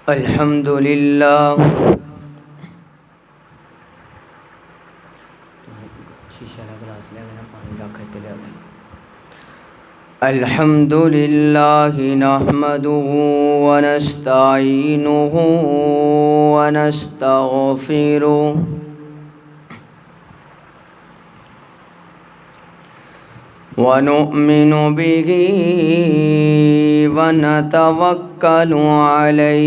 الحمد للہ الحمد للہ نحمده ونستعینه ونستغفره ونؤمن به ونتوکل علیہ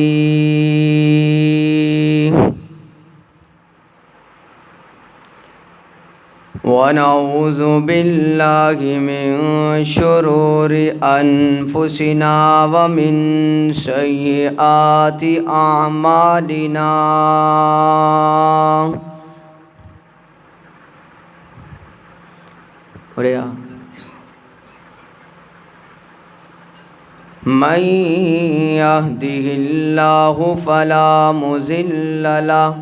ونعوذ باللہ من شرور انفسنا ومن سیئات اعمالنا من يهده الله فلا مضل له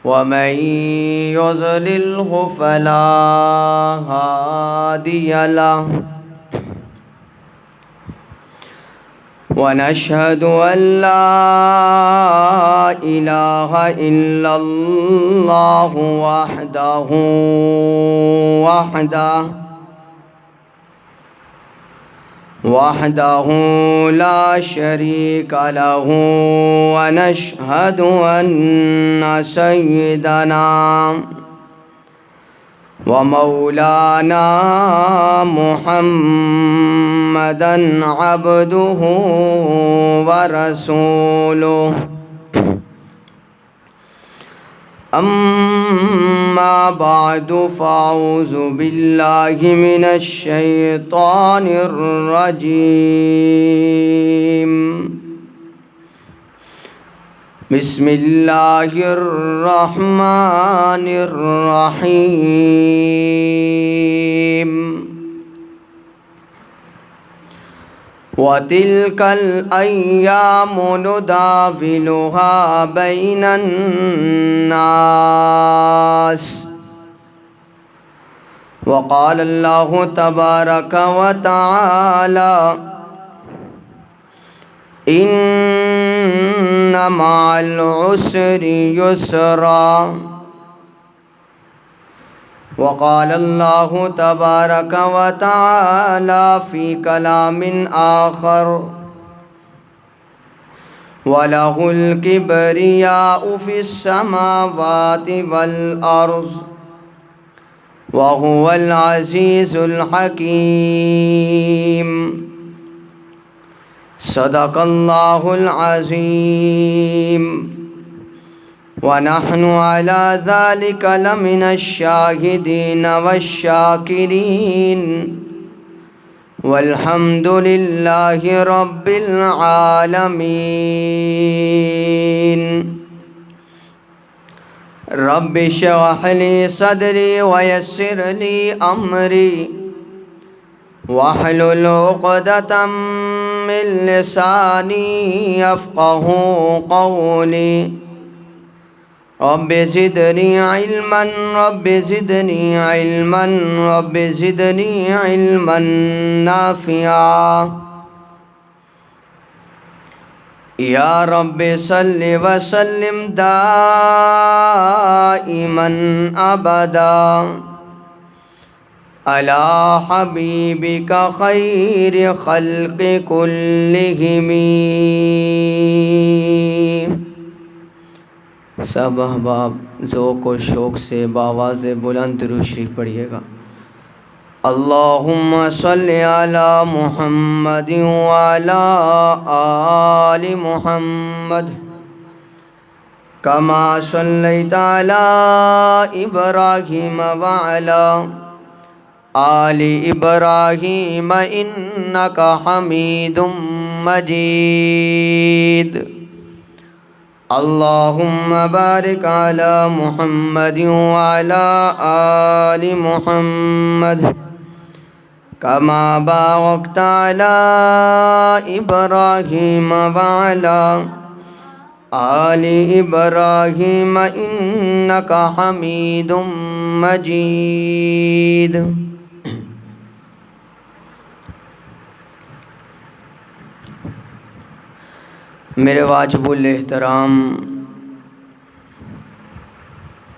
ومن يضلله فلا هادي له ونشهد أن لا إله إلا الله وحده لا شريك له ونشهد أن سيدنا ومولانا محمدًا عبده ورسوله أما بعد فأعوذ بالله من الشيطان الرجيم بسم الله الرحمن الرحيم وتلك الأيام نداولها بين الناس وقال الله تبارك وتعالى إن مع العسر يسرا وقال الله تبارك وتعالى في كلام آخر وله الكبرياء في السماوات والأرض وهو العزيز الحكيم صدق الله العظيم ونحن على ذلك لمن الشاهدين والشاكرين والحمد لله رب العالمين رب اشرح لي صدري ويسر لي أمري واحلل عقدة من لساني يفقهوا قولي رب زدني علما رب زدني علما رب زدني علما نافعا يا رب صل وسلم دائما أبدا على حبيبك خير خلق كلهم. سب احباب ذوق و شوق سے بآواز بلند درود شریف پڑھیے گا. اللہم صلی علی محمد وعلی آل محمد کما صلیت علی ابراہیم وعلی آل ابراہیم انک حمید مجید. اللهم بارك على محمد وعلى آل محمد كما باركت على إبراهيم وعلى آل إبراهيم إنك حميد مجيد. میرے واجب الاحترام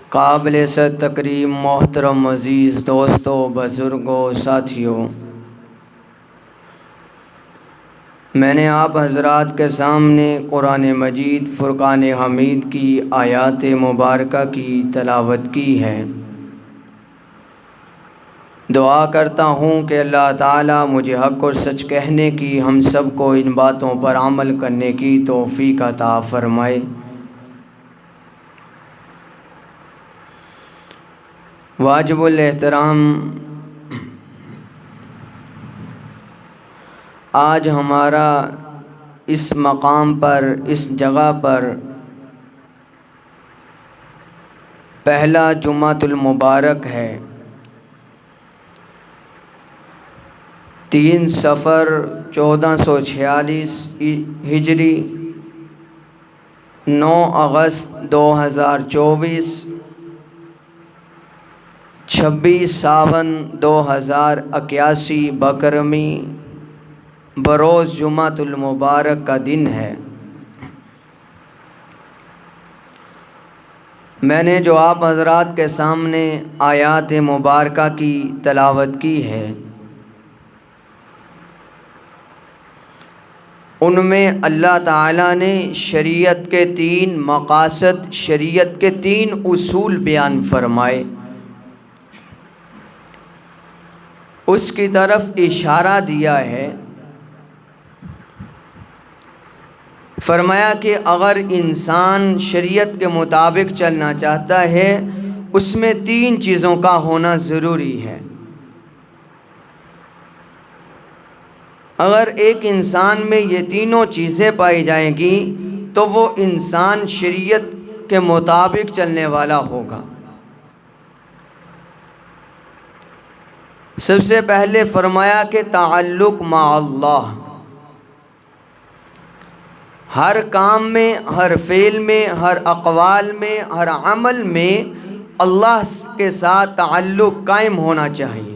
قابل تکریم محترم عزیز دوستوں، بزرگوں، ساتھیوں، میں نے آپ حضرات کے سامنے قرآن مجید فرقان حمید کی آیات مبارکہ کی تلاوت کی ہے۔ دعا کرتا ہوں کہ اللہ تعالیٰ مجھے حق اور سچ کہنے کی، ہم سب کو ان باتوں پر عمل کرنے کی توفیق عطا فرمائے۔ واجب الاحترام، آج ہمارا اس مقام پر، اس جگہ پر پہلا جمعۃ المبارک ہے۔ 3 صفر 1446 ہجری، 9 اگست 2024، 26 ساون 2081 بکرمی بروز جمعۃ المبارک کا دن ہے۔ میں نے جو آپ حضرات کے سامنے آیات مبارکہ کی تلاوت کی ہے، ان میں اللہ تعالیٰ نے شریعت کے 3 مقاصد، شریعت کے 3 اصول بیان فرمائے، اس کی طرف اشارہ دیا ہے۔ فرمایا کہ اگر انسان شریعت کے مطابق چلنا چاہتا ہے، اس میں 3 چیزوں کا ہونا ضروری ہے۔ اگر ایک انسان میں یہ تینوں چیزیں پائی جائیں گی تو وہ انسان شریعت کے مطابق چلنے والا ہوگا۔ سب سے پہلے فرمایا کہ تعلق مع اللہ، ہر کام میں، ہر فعل میں، ہر اقوال میں، ہر عمل میں اللہ کے ساتھ تعلق قائم ہونا چاہیے۔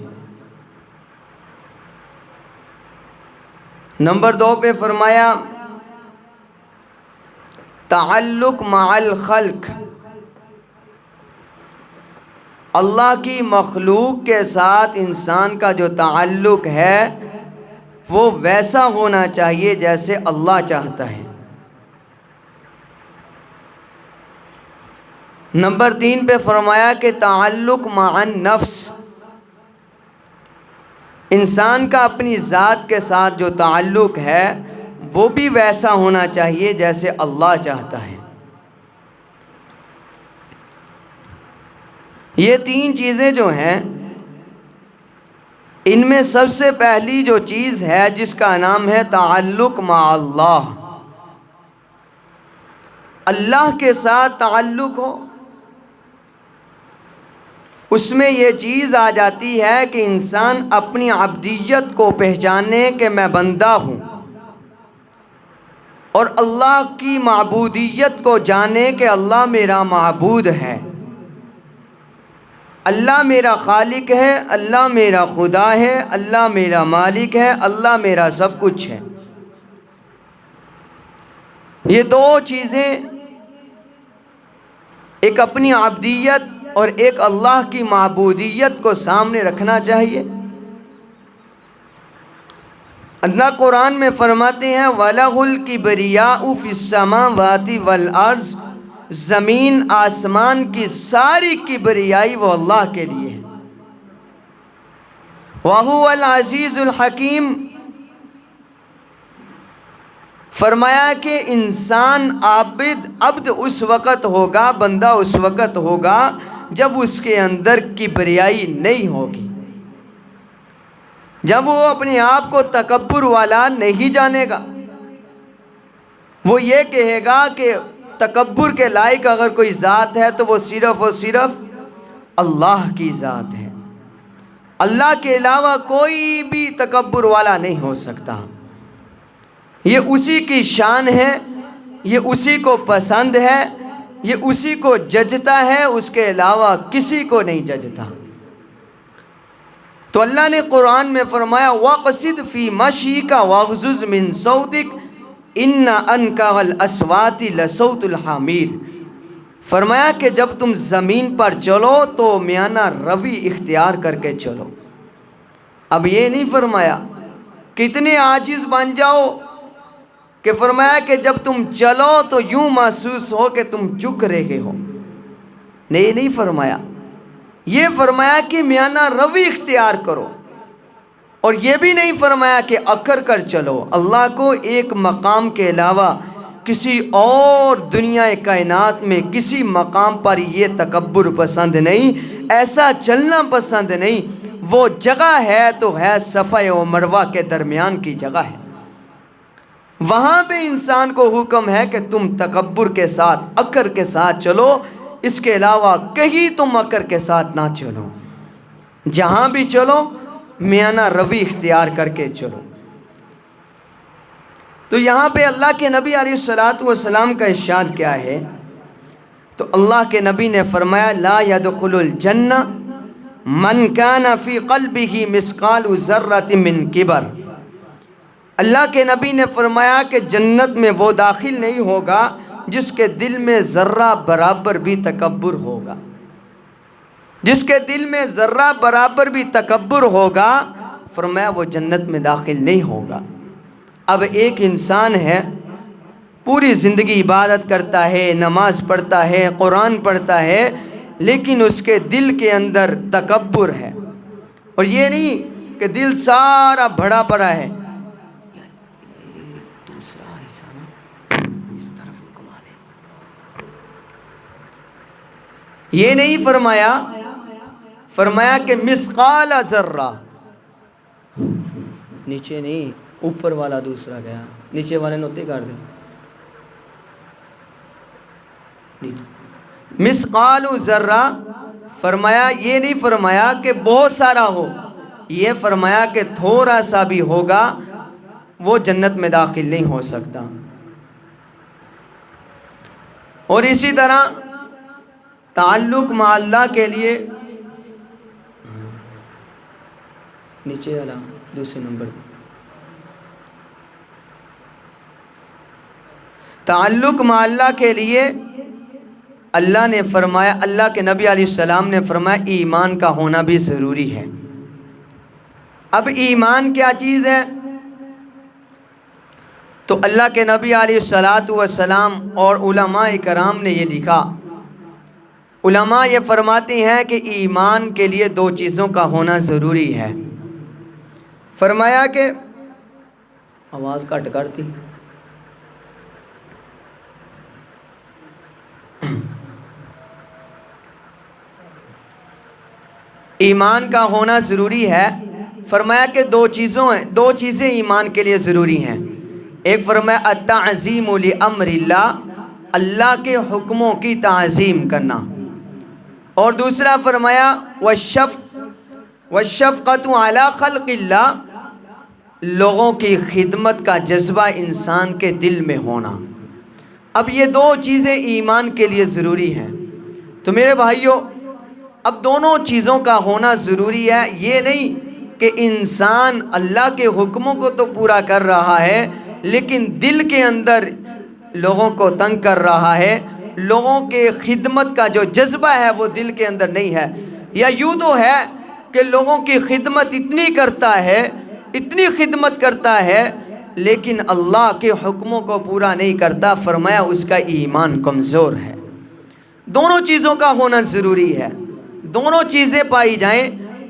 نمبر 2 پہ فرمایا تعلق مع الخلق، اللہ کی مخلوق کے ساتھ انسان کا جو تعلق ہے وہ ویسا ہونا چاہیے جیسے اللہ چاہتا ہے۔ نمبر 3 پہ فرمایا کہ تعلق مع النفس، انسان کا اپنی ذات کے ساتھ جو تعلق ہے وہ بھی ویسا ہونا چاہیے جیسے اللہ چاہتا ہے۔ یہ 3 چیزیں جو ہیں، ان میں سب سے پہلی جو چیز ہے جس کا نام ہے تعلق مع اللہ، اللہ کے ساتھ تعلق ہو، اس میں یہ چیز آ جاتی ہے کہ انسان اپنی عبدیت کو پہچانے کہ میں بندہ ہوں، اور اللہ کی معبودیت کو جانے کہ اللہ میرا معبود ہے، اللہ میرا خالق ہے، اللہ میرا خدا ہے، اللہ میرا مالک ہے، اللہ میرا سب کچھ ہے۔ یہ 2 چیزیں، ایک اپنی عبدیت اور ایک اللہ کی معبودیت کو سامنے رکھنا چاہیے۔ اللہ قرآن میں فرماتے ہیں وَلَهُ الْكِبْرِيَاءُ فِي السَّمَاوَاتِ وَالْأَرْضِ، زمین آسمان کی ساری کبریائی وہ اللہ کے لیے ہے۔ وَهُوَ الْعَزِيزُ الْحَكِيمُ، فرمایا کہ انسان عبد اس وقت ہوگا، بندہ اس وقت ہوگا جب اس کے اندر کبریائی نہیں ہوگی، جب وہ اپنے آپ کو تکبر والا نہیں جانے گا۔ وہ یہ کہے گا کہ تکبر کے لائق اگر کوئی ذات ہے تو وہ صرف اور صرف اللہ کی ذات ہے۔ اللہ کے علاوہ کوئی بھی تکبر والا نہیں ہو سکتا۔ یہ اسی کی شان ہے، یہ اسی کو پسند ہے، یہ اسی کو ججتا ہے، اس کے علاوہ کسی کو نہیں ججتا۔ تو اللہ نے قرآن میں فرمایا وَقْصِدْ فِي مَشْيِكَ وَاغْضُضْ مِنْ صَوْتِكَ إِنَّ أَنْكَرَ الْأَصْوَاتِ لَصَوْتُ الْحَمِيرِ۔ فرمایا کہ جب تم زمین پر چلو تو میانہ روی اختیار کر کے چلو۔ اب یہ نہیں فرمایا کہ اتنے عاجز بن جاؤ کہ فرمایا کہ جب تم چلو تو یوں محسوس ہو کہ تم جھک رہے ہو، نہیں فرمایا۔ یہ فرمایا کہ میانہ روی اختیار کرو، اور یہ بھی نہیں فرمایا کہ اکڑ کر چلو۔ اللہ کو ایک مقام کے علاوہ کسی اور دنیا کائنات میں کسی مقام پر یہ تکبر پسند نہیں، ایسا چلنا پسند نہیں۔ وہ جگہ ہے تو ہے صفا و مروہ کے درمیان کی جگہ ہے، وہاں پہ انسان کو حکم ہے کہ تم تکبر کے ساتھ اکڑ کے ساتھ چلو، اس کے علاوہ کہیں تم اکڑ کے ساتھ نہ چلو۔ جہاں بھی چلو میانہ روی اختیار کر کے چلو۔ تو یہاں پہ اللہ کے نبی علیہ السلام کا ارشاد کیا ہے؟ تو اللہ کے نبی نے فرمایا لا يدخل الجنہ من کان فی قلبہ مثقال ذرۃ من کبر۔ اللہ کے نبی نے فرمایا کہ جنت میں وہ داخل نہیں ہوگا جس کے دل میں ذرہ برابر بھی تکبر ہوگا۔ جس کے دل میں ذرہ برابر بھی تکبر ہوگا، فرمایا وہ جنت میں داخل نہیں ہوگا۔ اب ایک انسان ہے، پوری زندگی عبادت کرتا ہے، نماز پڑھتا ہے، قرآن پڑھتا ہے، لیکن اس کے دل کے اندر تکبر ہے، اور یہ نہیں کہ دل سارا بھرا پڑا ہے، دوسرا حصہ اس طرف گھما دے، یہ نہیں فرمایا۔ فرمایا کہ مثقال ذرہ، نیچے نہیں، اوپر والا دوسرا گیا، نیچے والے نوتے کر دیں، مثقال ذرہ۔ فرمایا یہ نہیں فرمایا کہ بہت سارا ہو، یہ فرمایا کہ تھوڑا سا بھی ہوگا وہ جنت میں داخل نہیں ہو سکتا۔ اور اسی طرح تعلق مع اللہ کے لیے، نیچے والا دوسرے نمبر، تعلق مع اللہ کے لیے اللہ نے فرمایا، اللہ کے نبی علیہ السلام نے فرمایا ایمان کا ہونا بھی ضروری ہے۔ اب ایمان کیا چیز ہے؟ تو اللہ کے نبی علیہ السلام اور علماء کرام نے یہ لکھا، علماء یہ فرماتے ہیں کہ ایمان کے لیے دو چیزوں کا ہونا ضروری ہے۔ فرمایا کہ آواز کٹ کرتی، ایمان کا ہونا ضروری ہے۔ فرمایا کہ دو چیزیں ایمان کے لیے ضروری ہیں۔ ایک فرمایا التعظیم لامر اللہ، اللہ کے حکموں کی تعظیم کرنا، اور دوسرا فرمایا والشفقۃ علی خلق اللہ، لوگوں کی خدمت کا جذبہ انسان کے دل میں ہونا۔ اب یہ دو چیزیں ایمان کے لیے ضروری ہیں۔ تو میرے بھائیوں، اب دونوں چیزوں کا ہونا ضروری ہے۔ یہ نہیں کہ انسان اللہ کے حکموں کو تو پورا کر رہا ہے لیکن دل کے اندر لوگوں کو تنگ کر رہا ہے، لوگوں کے خدمت کا جو جذبہ ہے وہ دل کے اندر نہیں ہے، یا یوں تو ہے کہ لوگوں کی خدمت اتنی خدمت کرتا ہے لیکن اللہ کے حکموں کو پورا نہیں کرتا۔ فرمایا اس کا ایمان کمزور ہے۔ دونوں چیزوں کا ہونا ضروری ہے، دونوں چیزیں پائی جائیں۔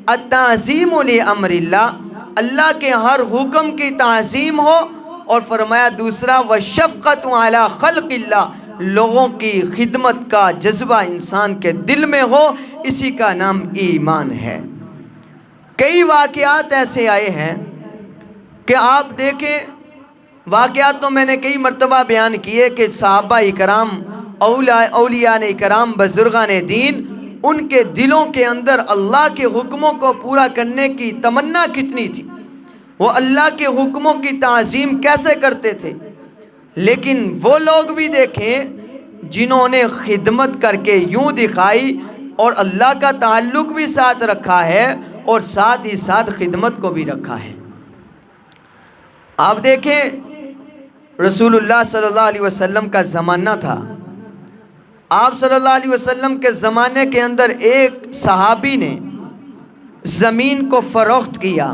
التعظیم لامر اللہ، اللہ کے ہر حکم کی تعظیم ہو، اور فرمایا دوسرا والشفقۃ علی خلق اللہ، لوگوں کی خدمت کا جذبہ انسان کے دل میں ہو، اسی کا نام ایمان ہے۔ کئی واقعات ایسے آئے ہیں کہ آپ دیکھیں، واقعات تو میں نے کئی مرتبہ بیان کیے کہ صحابہ اکرام اولیاء کرام بزرگان دین، ان کے دلوں کے اندر اللہ کے حکموں کو پورا کرنے کی تمنا کتنی تھی، وہ اللہ کے حکموں کی تعظیم کیسے کرتے تھے۔ لیکن وہ لوگ بھی دیکھیں جنہوں نے خدمت کر کے یوں دکھائی اور اللہ کا تعلق بھی ساتھ رکھا ہے اور ساتھ ہی ساتھ خدمت کو بھی رکھا ہے۔ آپ دیکھیں رسول اللہ صلی اللہ علیہ وسلم کا زمانہ تھا، آپ صلی اللہ علیہ وسلم کے زمانے کے اندر ایک صحابی نے زمین کو فروخت کیا۔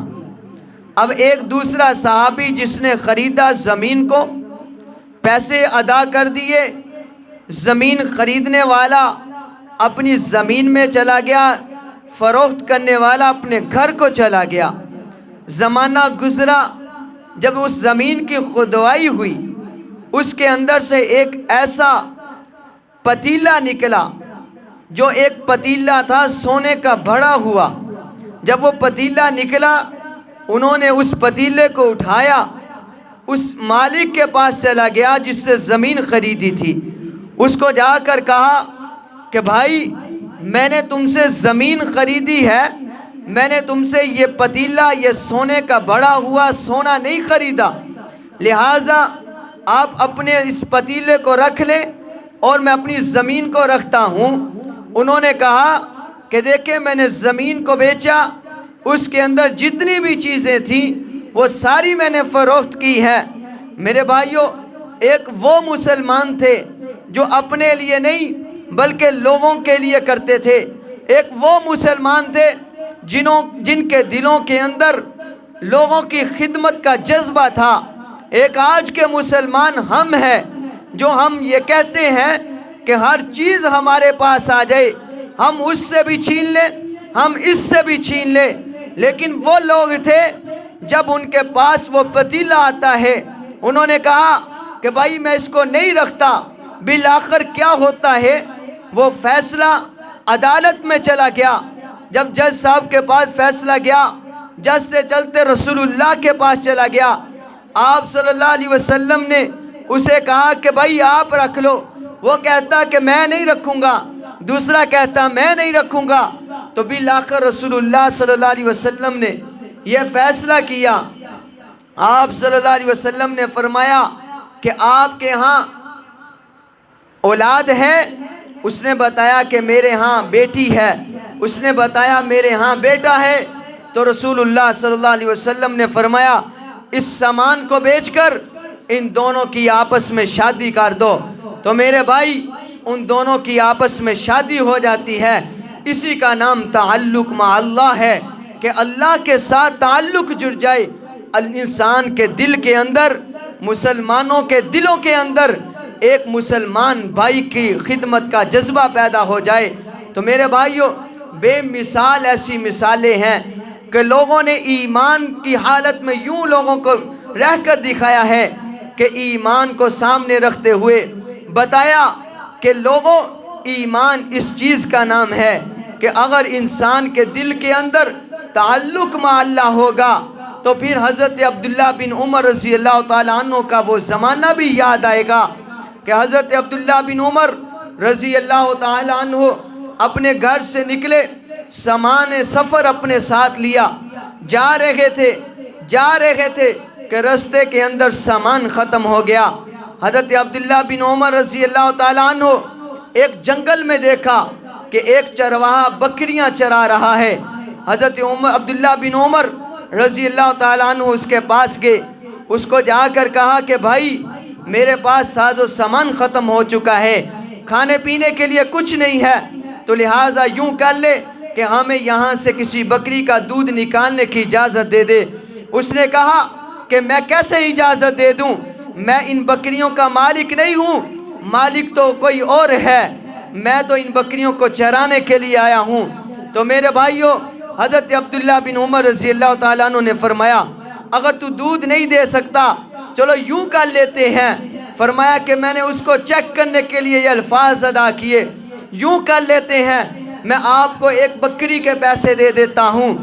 اب ایک دوسرا صحابی جس نے خریدا زمین کو، پیسے ادا کر دیے، زمین خریدنے والا اپنی زمین میں چلا گیا، فروخت کرنے والا اپنے گھر کو چلا گیا۔ زمانہ گزرا، جب اس زمین کی کھدوائی ہوئی، اس کے اندر سے ایک ایسا پتیلا نکلا جو ایک پتیلا تھا سونے کا بھرا ہوا۔ جب وہ پتیلا نکلا، انہوں نے اس پتیلے کو اٹھایا، اس مالک کے پاس چلا گیا جس سے زمین خریدی تھی، اس کو جا کر کہا کہ بھائی میں نے تم سے زمین خریدی ہے، میں نے تم سے یہ پتیلا، یہ سونے کا بڑا ہوا سونا نہیں خریدا، لہٰذا آپ اپنے اس پتیلے کو رکھ لیں اور میں اپنی زمین کو رکھتا ہوں۔ انہوں نے کہا کہ دیکھیں میں نے زمین کو بیچا، اس کے اندر جتنی بھی چیزیں تھیں وہ ساری میں نے فروخت کی ہے۔ میرے بھائیوں، ایک وہ مسلمان تھے جو اپنے لیے نہیں بلکہ لوگوں کے لیے کرتے تھے، ایک وہ مسلمان تھے جن کے دلوں کے اندر لوگوں کی خدمت کا جذبہ تھا۔ ایک آج کے مسلمان ہم ہیں جو ہم یہ کہتے ہیں کہ ہر چیز ہمارے پاس آ جائے، ہم اس سے بھی چھین لیں، ہم اس سے بھی چھین لیں، لیکن وہ لوگ تھے جب ان کے پاس وہ پتیلا آتا ہے، انہوں نے کہا کہ بھائی میں اس کو نہیں رکھتا۔ بالآخر کیا ہوتا ہے، وہ فیصلہ عدالت میں چلا گیا۔ جب جج صاحب کے پاس فیصلہ گیا، جج سے چلتے رسول اللہ کے پاس چلا گیا، آپ صلی اللہ علیہ وسلم نے اسے کہا کہ بھائی آپ رکھ لو۔ وہ کہتا کہ میں نہیں رکھوں گا، دوسرا کہتا میں نہیں رکھوں گا۔ تو بالآخر رسول اللہ صلی اللہ علیہ وسلم نے یہ فیصلہ کیا۔ آپ صلی اللہ علیہ وسلم نے فرمایا کہ آپ کے ہاں اولاد ہے؟ اس نے بتایا کہ میرے ہاں بیٹی ہے۔ اس نے بتایا میرے ہاں بیٹا ہے۔ تو رسول اللہ صلی اللہ علیہ وسلم نے فرمایا اس سامان کو بیچ کر ان دونوں کی آپس میں شادی کر دو۔ تو میرے بھائی ان دونوں کی آپس میں شادی ہو جاتی ہے۔ اسی کا نام تعلق مع اللہ ہے کہ اللہ کے ساتھ تعلق جڑ جائے، انسان کے دل کے اندر، مسلمانوں کے دلوں کے اندر ایک مسلمان بھائی کی خدمت کا جذبہ پیدا ہو جائے۔ تو میرے بھائیوں، بے مثال ایسی مثالیں ہیں کہ لوگوں نے ایمان کی حالت میں یوں لوگوں کو رہ کر دکھایا ہے کہ ایمان کو سامنے رکھتے ہوئے بتایا کہ لوگوں، ایمان اس چیز کا نام ہے کہ اگر انسان کے دل کے اندر تعلق مع اللہ ہوگا تو پھر حضرت عبداللہ بن عمر رضی اللہ تعالیٰ عنہ کا وہ زمانہ بھی یاد آئے گا کہ حضرت عبداللہ بن عمر رضی اللہ تعالیٰ عنہ اپنے گھر سے نکلے، سامان سفر اپنے ساتھ لیا، جا رہے تھے کہ رستے کے اندر سامان ختم ہو گیا۔ حضرت عبداللہ بن عمر رضی اللہ تعالیٰ عنہ ایک جنگل میں دیکھا کہ ایک چرواہا بکریاں چرا رہا ہے۔ حضرت عبداللہ بن عمر رضی اللہ تعالیٰ عنہ اس کے پاس گئے، اس کو جا کر کہا کہ بھائی میرے پاس ساز و سامان ختم ہو چکا ہے، کھانے پینے کے لیے کچھ نہیں ہے، تو لہٰذا یوں کر لے کہ ہمیں یہاں سے کسی بکری کا دودھ نکالنے کی اجازت دے دے۔ اس نے کہا کہ میں کیسے اجازت دے دوں، میں ان بکریوں کا مالک نہیں ہوں، مالک تو کوئی اور ہے، میں تو ان بکریوں کو چرانے کے لیے آیا ہوں۔ تو میرے بھائیوں، حضرت عبداللہ بن عمر رضی اللہ تعالیٰ عنہ نے فرمایا اگر تو دودھ نہیں دے سکتا چلو یوں کر لیتے ہیں۔ فرمایا کہ میں نے اس کو چیک کرنے کے لیے یہ الفاظ ادا کیے، یوں کر لیتے ہیں میں آپ کو ایک بکری کے پیسے دے دیتا ہوں،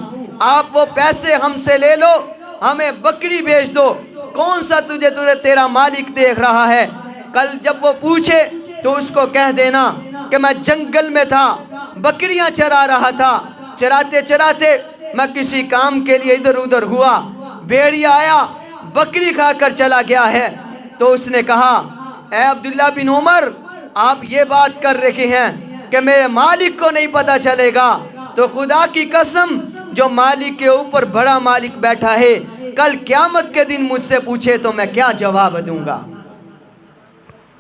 آپ وہ پیسے ہم سے لے لو، ہمیں بکری بیچ دو، کون سا تیرا مالک دیکھ رہا ہے، کل جب وہ پوچھے تو اس کو کہہ دینا کہ میں جنگل میں تھا، بکریاں چرا رہا تھا، چراتے چراتے میں کسی کام کے لیے ادھر ادھر ہوا، بھیڑیا آیا بکری کھا کر چلا گیا ہے۔ تو اس نے کہا اے عبداللہ بن عمر، آپ یہ بات کر رہے ہیں کہ میرے مالک کو نہیں پتہ چلے گا، تو خدا کی قسم جو مالک کے اوپر بڑا مالک بیٹھا ہے، کل قیامت کے دن مجھ سے پوچھے تو میں کیا جواب دوں گا؟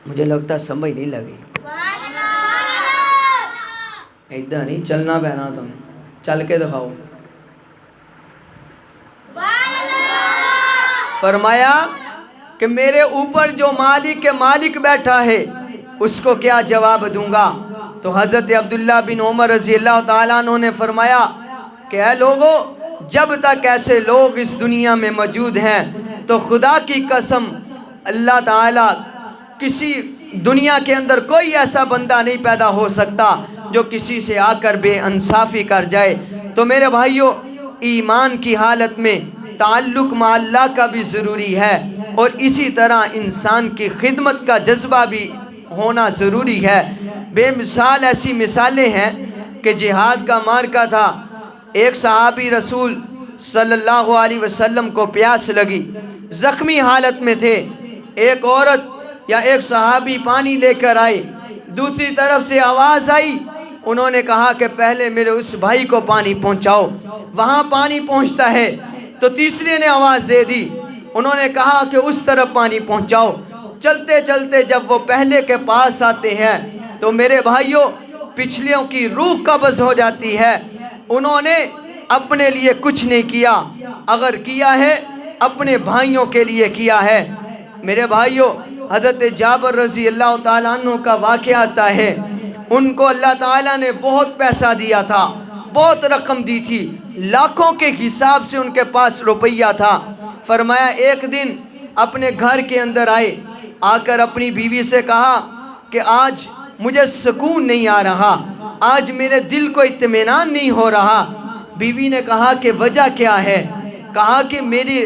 مجھے لگتا سمجھ نہیں لگی۔ ایدہ نہیں چلنا بہنا تم، چل کے دکھاؤ۔ فرمایا کہ میرے اوپر جو مالک کے مالک بیٹھا ہے اس کو کیا جواب دوں گا؟ تو حضرت عبداللہ بن عمر رضی اللہ تعالیٰ عنہ نے فرمایا کہ اے لوگو، جب تک ایسے لوگ اس دنیا میں موجود ہیں تو خدا کی قسم اللہ تعالیٰ کسی دنیا کے اندر کوئی ایسا بندہ نہیں پیدا ہو سکتا جو کسی سے آ کر بے انصافی کر جائے۔ تو میرے بھائیو، ایمان کی حالت میں تعلق مع اللہ کا بھی ضروری ہے، اور اسی طرح انسان کی خدمت کا جذبہ بھی ہونا ضروری ہے۔ بے مثال ایسی مثالیں ہیں کہ جہاد کا معرکہ تھا، ایک صحابی رسول صلی اللہ علیہ وسلم کو پیاس لگی، زخمی حالت میں تھے، ایک عورت یا ایک صحابی پانی لے کر آئے، دوسری طرف سے آواز آئی، انہوں نے کہا کہ پہلے میرے اس بھائی کو پانی پہنچاؤ، وہاں پانی پہنچتا ہے، تو تیسرے نے آواز دے دی، انہوں نے کہا کہ اس طرف پانی پہنچاؤ، چلتے چلتے جب وہ پہلے کے پاس آتے ہیں تو میرے بھائیوں پچھلیوں کی روح قبض ہو جاتی ہے۔ انہوں نے اپنے لیے کچھ نہیں کیا، اگر کیا ہے اپنے بھائیوں کے لیے کیا ہے۔ میرے بھائیوں، حضرت جابر رضی اللہ تعالیٰ عنہ کا واقعہ آتا ہے، ان کو اللہ تعالیٰ نے بہت پیسہ دیا تھا، بہت رقم دی تھی، لاکھوں کے حساب سے ان کے پاس روپیہ تھا۔ فرمایا ایک دن اپنے گھر کے اندر آئے، آ کر اپنی بیوی سے کہا کہ آج مجھے سکون نہیں آ رہا، آج میرے دل کو اطمینان نہیں ہو رہا۔ بیوی نے کہا کہ وجہ کیا ہے؟ کہا کہ میری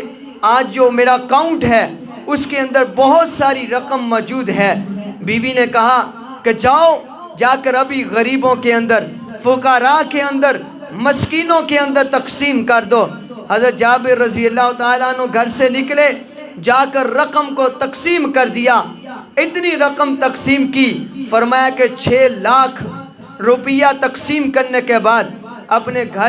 آج جو میرا اکاؤنٹ ہے اس کے اندر بہت ساری رقم موجود ہے۔ بیوی نے کہا کہ جاؤ جا کر ابھی غریبوں کے اندر، فقراء کے اندر، مسکینوں کے اندر تقسیم کر دو۔ حضرت جابر رضی اللہ تعالیٰ عنہ گھر سے نکلے، جا کر رقم کو تقسیم کر دیا، اتنی رقم تقسیم کی، فرمایا کہ 6 لاکھ روپیہ تقسیم کرنے کے بعد اپنے گھر